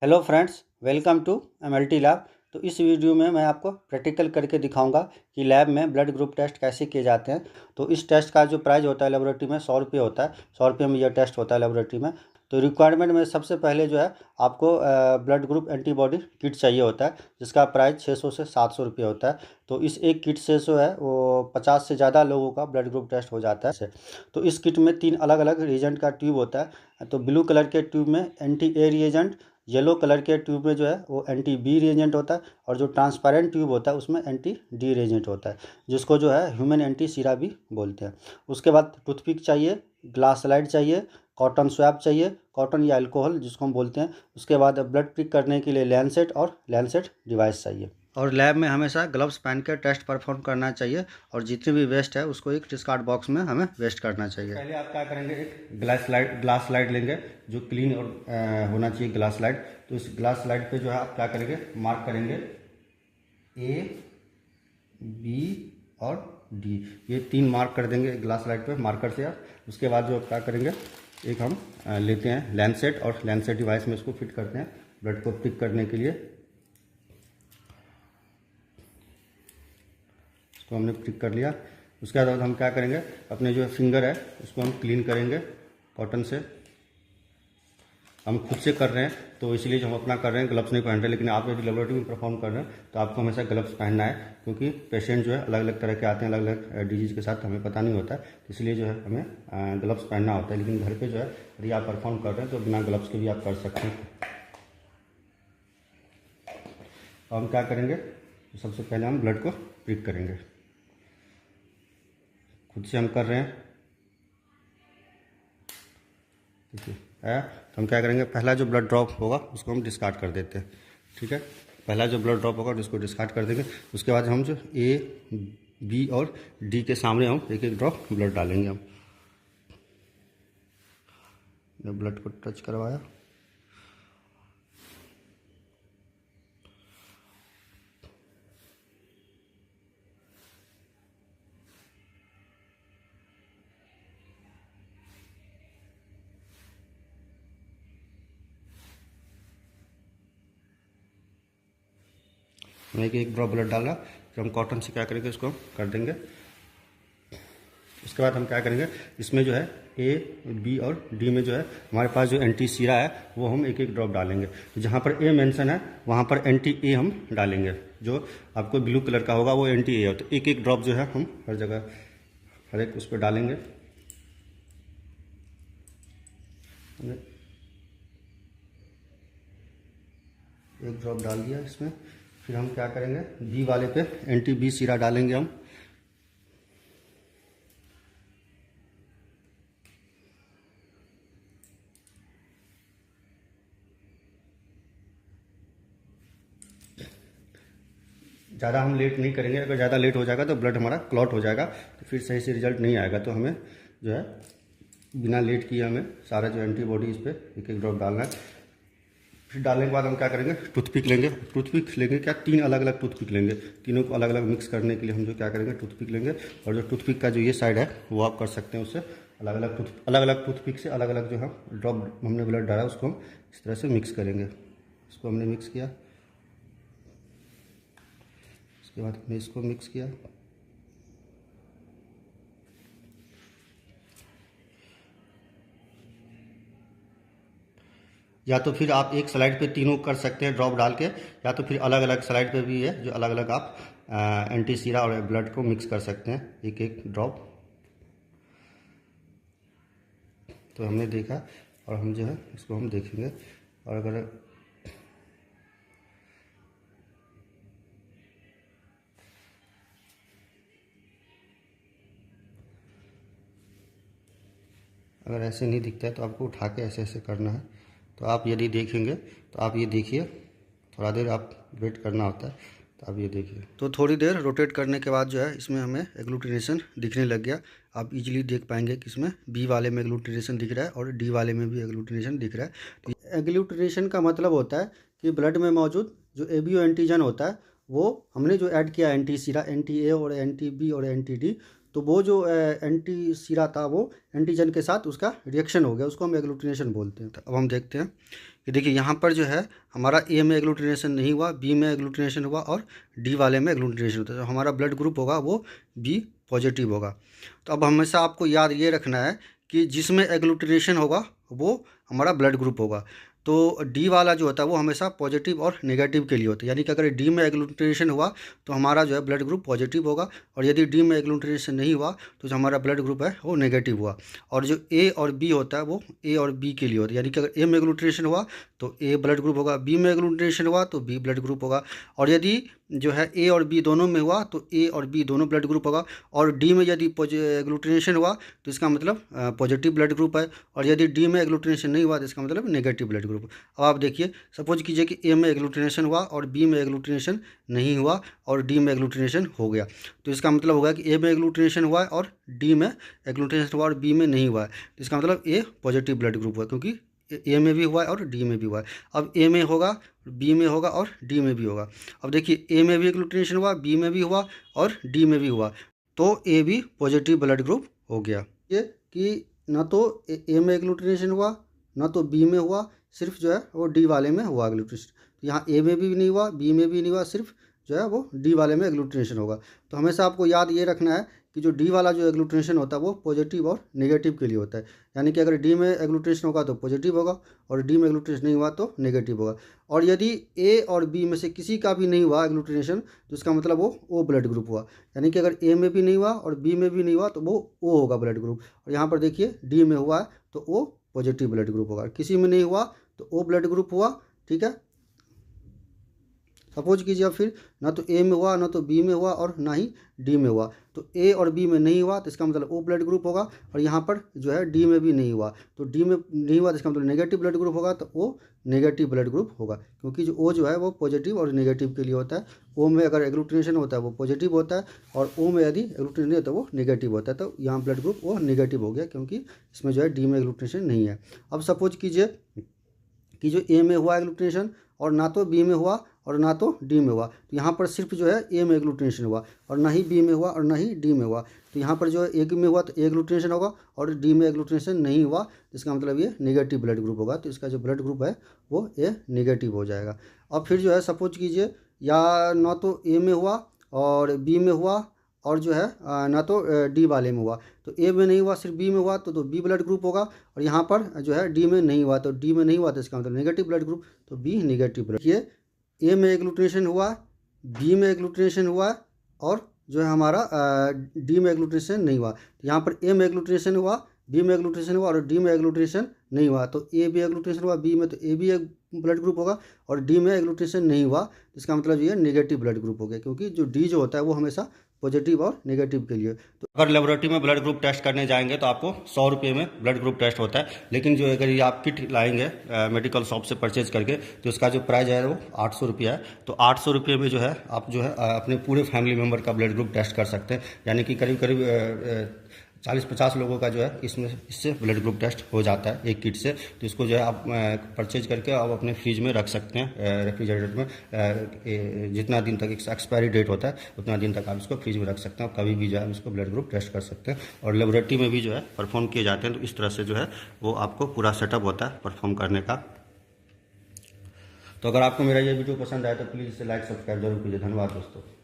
Hello friends, welcome to MLT lab. तो इस video में मैं आपको प्रैक्टिकल करके दिखाऊंगा कि लैब में ब्लड ग्रुप टेस्ट कैसे किए जाते हैं। तो इस टेस्ट का जो प्राइस होता है लेबोरेटरी में 100 रुपये होता है। 100 रुपये में यह टेस्ट होता है लेबोरेटरी में। तो रिक्वायरमेंट में सबसे पहले जो है आपको ब्लड ग्रुप एंटीबॉडी किट चाहिए होता है, जिसका प्राइस 600 से 700 रुपये होता है। तो इस एक किट से जो है वो 50 से ज़्यादा लोगों का ब्लड ग्रुप टेस्ट हो जाता है। तो इस किट में 3 अलग अलग रिएजेंट का ट्यूब होता है। तो ब्लू कलर के ट्यूब में anti A reagent, yellow colour के ट्यूब में जो है वो एंटी बी रिएजेंट होता है, और जो ट्रांसपेरेंट ट्यूब होता है उसमें एंटी डी रिएजेंट होता है, जिसको जो है ह्यूमन एंटी सीरा भी बोलते हैं। उसके बाद टूथपिक चाहिए, ग्लास स्लाइड चाहिए, कॉटन स्वैब चाहिए, कॉटन या अल्कोहल जिसको हम बोलते हैं। उसके बाद ब्लड प्रिक करने के लिए लैंसेट और लैंसेट डिवाइस चाहिए। और लैब में हमेशा ग्लव्स पहन कर टेस्ट परफॉर्म करना चाहिए, और जितने भी वेस्ट है उसको एक डिस्कार्ड बॉक्स में हमें वेस्ट करना चाहिए। पहले आप क्या करेंगे, एक ग्लास स्लाइड लेंगे जो क्लीन और होना चाहिए ग्लास स्लाइड। तो इस ग्लास स्लाइड पे जो है आप क्या करेंगे, मार्क करेंगे ए, बी और डी, ये 3 मार्क कर देंगे ग्लास स्लाइड पे मार्कर से आप। उसके बाद जो क्या करेंगे, एक हम लेते हैं लैंसेट, और लैंसेट डिवाइस में इसको फिट करते हैं ब्लड को पिक करने के लिए। तो हमने पिक कर लिया। उसके बाद हम क्या करेंगे, अपने जो फिंगर है उसको हम क्लीन करेंगे कॉटन से। हम खुद से कर रहे हैं तो इसलिए जो हम अपना कर रहे हैं ग्लव्स नहीं पहन रहे, लेकिन आप यदि लेबोरेटरी में परफॉर्म कर रहे हैं तो आपको हमेशा ग्लव्स पहनना है, क्योंकि पेशेंट जो है अलग अलग तरह के आते हैं, अलग अलग डिजीज़ के साथ, हमें पता नहीं होता है। इसलिए जो है हमें ग्लव्स पहनना होता है। लेकिन घर पे जो है यदि आप परफॉर्म कर रहे हैं तो बिना ग्लव्स के भी आप कर सकते हैं। तो हम क्या करेंगे, सबसे पहले हम ब्लड को प्रिक करेंगे। खुद से हम कर रहे हैं, ठीक है। तो हम क्या करेंगे, पहला जो ब्लड ड्रॉप होगा उसको हम डिस्कार्ड कर देते हैं, ठीक है। पहला जो ब्लड ड्रॉप होगा उसको डिस्कार्ड कर देंगे। उसके बाद हम जो ए, बी और डी के सामने हम एक एक ड्रॉप ब्लड डालेंगे। हम ब्लड को टच करवाया, एक एक ड्रॉप ब्लड डाला। फिर हम कॉटन से क्या करेंगे, इसको कर देंगे। उसके बाद हम क्या करेंगे, इसमें जो है ए, बी और डी में जो है हमारे पास जो एंटी सीरा है वो हम एक एक ड्रॉप डालेंगे। तो जहाँ पर ए मेंशन है वहाँ पर एंटी ए हम डालेंगे। जो आपको ब्लू कलर का होगा वो एंटी ए है। तो एक एक ड्रॉप जो है हम हर जगह, हर एक उस पर डालेंगे। एक ड्रॉप डाल दिया इसमें। फिर हम क्या करेंगे, बी वाले पे एंटी बी सीरा डालेंगे हम। ज़्यादा हम लेट नहीं करेंगे, अगर ज़्यादा लेट हो जाएगा तो ब्लड हमारा क्लॉट हो जाएगा, तो फिर सही से रिजल्ट नहीं आएगा। तो हमें जो है बिना लेट किए हमें सारा जो एंटीबॉडी इस पर एक एक ड्रॉप डालना है। फिर डालने के बाद हम क्या करेंगे, टूथपिक लेंगे। टूथपिक लेंगे क्या, 3 अलग अलग टूथपिक लेंगे। तीनों को अलग अलग मिक्स करने के लिए हम जो क्या करेंगे, टूथपिक लेंगे। और जो टूथपिक का जो ये साइड है वो आप कर सकते हैं, उससे अलग अलग टूथपिक से अलग अलग जो है ड्रॉप हमने ब्लड डाला उसको हम इस तरह से मिक्स करेंगे। इसको हमने मिक्स किया, उसके बाद हमने इसको मिक्स किया। या तो फिर आप एक स्लाइड पे तीनों कर सकते हैं ड्रॉप डाल के, या तो फिर अलग अलग स्लाइड पे भी है जो अलग अलग आप एंटी सीरा और ब्लड को मिक्स कर सकते हैं एक एक ड्रॉप। तो हमने देखा, और हम जो है इसको हम देखेंगे। और अगर ऐसे नहीं दिखता है तो आपको उठा के ऐसे ऐसे करना है। तो आप यदि देखेंगे तो आप ये देखिए, थोड़ा देर आप वेट करना होता है। तो आप ये देखिए, तो थोड़ी देर रोटेट करने के बाद जो है इसमें हमें एग्लूटिनेशन दिखने लग गया। आप इजीली देख पाएंगे कि इसमें बी वाले में एग्लूटिनेशन दिख रहा है और डी वाले में भी एग्लूटिनेशन दिख रहा है। तो एग्लूटिनेशन का मतलब होता है कि ब्लड में मौजूद जो एबीओ एंटीजन होता है वो हमने जो ऐड किया एंटी सीरा, एंटी ए और एंटी बी और एंटी डी, तो वो जो एंटी सीरा था वो एंटीजन के साथ उसका रिएक्शन हो गया, उसको हम एग्लूटिनेशन बोलते हैं। तो अब हम देखते हैं कि देखिए यहाँ पर जो है हमारा ए में एग्लूटिनेशन नहीं हुआ, बी में एग्लूटिनेशन हुआ और डी वाले में एग्लूटिनेशन होता है। तो हमारा ब्लड ग्रुप होगा वो बी पॉजिटिव होगा। तो अब हमेशा आपको याद ये रखना है कि जिसमें एग्लूटिनेशन होगा वो हमारा ब्लड ग्रुप होगा। तो डी वाला जो होता है वो हमेशा पॉजिटिव और नेगेटिव के लिए होता है, यानी कि अगर डी में एग्लूटिनेशन हुआ तो हमारा जो है ब्लड ग्रुप पॉजिटिव होगा, और यदि डी में एग्लूटिनेशन नहीं हुआ तो जो हमारा ब्लड ग्रुप है वो नेगेटिव हुआ। और जो ए और बी होता है वो ए और बी के लिए होता है, यानी कि अगर ए में एग्लूटिनेशन हुआ तो ए ब्लड ग्रुप होगा, बी में एग्लूटिनेशन हुआ तो बी ब्लड ग्रुप होगा, और यदि जो है ए और बी दोनों में हुआ तो ए और बी दोनों ब्लड ग्रुप होगा। और डी में यदि एग्लूटिनेशन हुआ तो इसका मतलब पॉजिटिव ब्लड ग्रुप है, और यदि डी में एग्लूटिनेशन नहीं हुआ तो इसका मतलब नेगेटिव ब्लड ग्रुप। अब आप देखिए, सपोज कीजिए कि ए में एग्लूटिनेशन हुआ और बी में एग्लूटिनेशन नहीं हुआ और डी में एग्लूटिनेशन हो गया, तो इसका मतलब होगा कि ए में एग्लूटिनेशन हुआ है और डी में एग्लूटिनेशन हुआ और बी में नहीं हुआ है, तो इसका मतलब ए पॉजिटिव ब्लड ग्रुप हुआ, क्योंकि ए में भी हुआ है और डी में भी हुआ है। अब ए में होगा, बी में होगा और डी में भी होगा। अब देखिए, ए में भी एग्लूटिनेशन हुआ, बी में भी हुआ और डी में भी हुआ, तो ए भी पॉजिटिव ब्लड ग्रुप हो गया। ये कि ना तो ए में एग्लूटिनेशन हुआ ना तो बी में हुआ, सिर्फ जो है वो डी वाले में हुआ एग्लूटिनेशन। तो यहाँ ए में भी नहीं हुआ, बी में भी नहीं हुआ, सिर्फ जो है वो डी वाले में एग्लूटिनेशन होगा। तो हमेशा आपको याद ये रखना है कि जो डी वाला जो एग्लूटिनेशन होता है वो पॉजिटिव और नेगेटिव के लिए होता है, यानी कि अगर डी में एग्लूटिनेशन होगा तो पॉजिटिव होगा और डी में एग्लूटिनेशन नहीं हुआ तो नेगेटिव होगा। और यदि ए और बी में से किसी का भी नहीं हुआ एग्लूटिनेशन तो इसका मतलब वो ओ ब्लड ग्रुप हुआ, यानी कि अगर ए में भी नहीं हुआ और बी में भी नहीं हुआ तो वो ओ होगा ब्लड ग्रुप। और यहाँ पर देखिए डी में हुआ है तो ओ पॉजिटिव ब्लड ग्रुप होगा, किसी में नहीं हुआ तो ओ ब्लड ग्रुप हुआ। ठीक है, सपोज कीजिए अब फिर ना तो ए में हुआ ना तो बी में हुआ और ना ही डी में हुआ, तो ए और बी में नहीं हुआ तो इसका मतलब ओ ब्लड ग्रुप होगा, और यहाँ पर जो है डी में भी नहीं हुआ तो डी में नहीं हुआ तो इसका मतलब नेगेटिव ब्लड ग्रुप होगा, तो ओ नेगेटिव ब्लड ग्रुप होगा, क्योंकि जो ओ जो है वो पॉजिटिव और नेगेटिव के लिए होता है। ओ में अगर एग्लूटिनेशन होता है वो पॉजिटिव होता है और ओ में यदि एग्लूटिनेशन नहीं होता वो नेगेटिव होता है, तो यहाँ ब्लड ग्रुप वो नेगेटिव हो गया, क्योंकि इसमें जो है डी में एग्लूटिनेशन नहीं है। अब सपोज कीजिए कि जो ए में हुआ एग्लूटिनेशन और ना तो बी में हुआ और ना तो डी में हुआ, तो यहाँ पर सिर्फ जो है ए में एग्लूटिनेशन हुआ और ना ही बी में हुआ और ना ही डी में हुआ, तो यहाँ पर जो है ए में हुआ तो ए एग्लूटिनेशन होगा और डी में एग्लूटिनेशन नहीं हुआ, तो इसका मतलब ये नेगेटिव ब्लड ग्रुप होगा, तो इसका जो ब्लड ग्रुप है वो ए नेगेटिव हो जाएगा। अब फिर जो है सपोज कीजिए या ना तो ए में हुआ और बी में हुआ और जो है ना तो डी वाले में हुआ, तो ए में नहीं हुआ सिर्फ बी में हुआ तो बी ब्लड ग्रुप होगा, और यहाँ पर जो है डी में नहीं हुआ तो डी में नहीं हुआ तो इसका मतलब नेगेटिव ब्लड ग्रुप, तो बी नेगेटिव ब्लड। ये ए में एग्लूटिनेशन हुआ, बी में एग्लूटिनेशन हुआ और जो है हमारा डी में एग्लूटिनेशन नहीं हुआ, तो यहाँ पर ए में एग्लूटिनेशन हुआ, बी में एग्लूटिनेशन हुआ और डी में एग्लूटिनेशन नहीं हुआ, तो ए भी एग्लूटिनेशन हुआ बी में तो ए भी एक ब्लड ग्रुप होगा, और डी में एग्लूटिनेशन नहीं हुआ तो इसका मतलब ये नेगेटिव ब्लड ग्रुप हो गया, क्योंकि जो डी जो होता है वो हमेशा पॉजिटिव और नेगेटिव के लिए। तो अगर लेबोरेटरी में ब्लड ग्रुप टेस्ट करने जाएंगे तो आपको 100 रुपये में ब्लड ग्रुप टेस्ट होता है, लेकिन जो अगर ये आप किट लाएंगे मेडिकल शॉप से परचेज करके तो इसका जो प्राइस है वो 800 रुपया है। तो 800 रुपये में जो है आप जो है अपने पूरे फैमिली मेम्बर का ब्लड ग्रुप टेस्ट कर सकते हैं, यानी कि करीब करीब 40-50 लोगों का जो है इससे ब्लड ग्रुप टेस्ट हो जाता है एक किट से। तो इसको जो है आप परचेज करके आप अपने फ्रिज में रख सकते हैं, रेफ्रिजरेटर में, जितना दिन तक एक्सपायरी डेट होता है उतना दिन तक आप इसको फ्रिज में रख सकते हैं, और कभी भी जो है इसको ब्लड ग्रुप टेस्ट कर सकते हैं। और लेबोरेटरी में भी जो है परफॉर्म किए जाते हैं, तो इस तरह से जो है वो आपको पूरा सेटअप होता है परफॉर्म करने का। तो अगर आपको मेरा ये वीडियो पसंद आए तो प्लीज़ इसे लाइक सब्सक्राइब जरूर कीजिए। धन्यवाद दोस्तों।